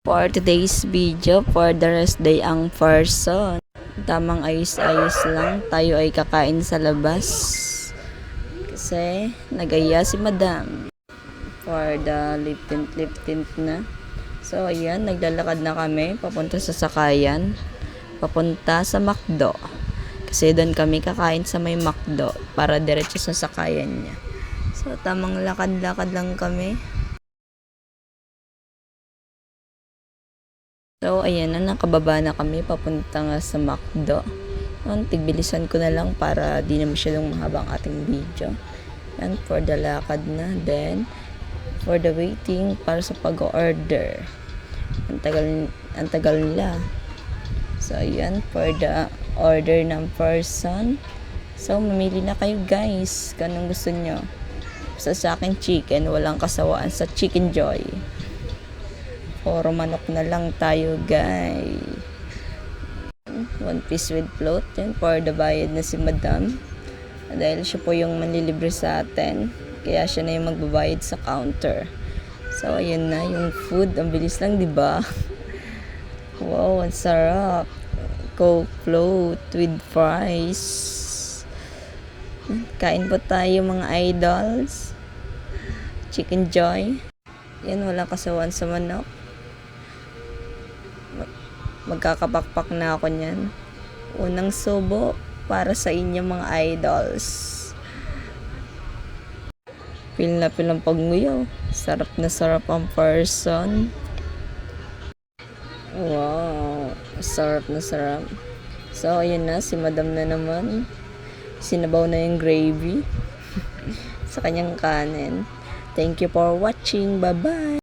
For today's video, for the rest day ang person. Tamang ayos-ayos lang, tayo ay kakain sa labas. Kasi nagaya si madam. For the lip tint na. So ayan, naglalakad na kami papunta sa sakayan. Papunta sa McDo. Kasi doon kami kakain sa may McDo para diretso sa sakayan niya. So tamang lakad-lakad lang kami. So, ayan na, nakababa na kami, papunta nga sa McDo. Tigbilisan ko na lang para di na masyadong mahaba ang ating video. And for the lakad na, then, for the waiting, para sa pag-order. Ang tagal nila. So, ayan, for the order ng person. So, mamili na kayo guys, kung anong gusto nyo. Sa akin, chicken, walang kasawaan sa Chicken Joy. Puro manok na lang tayo guys. One piece with float. Yan for the bayad na si madam. Dahil siya po yung manlilibre sa atin. Kaya siya na yung magbabayad sa counter. So ayun na yung food. Ang bilis lang, diba? Wow, ang sarap. Coke float with fries. Kain po tayo mga idols. Chicken Joy. Yan, walang kasawaan sa manok. Magkakapakpak na ako niyan. Unang subo para sa inyo mga idols. Feel na feel ang pagnguyaw. Sarap na sarap ang person. Wow, sarap na sarap. So ayun na, si madam na naman. Sinabaw na yung gravy sa kanyang kanin. Thank you for watching. Bye bye.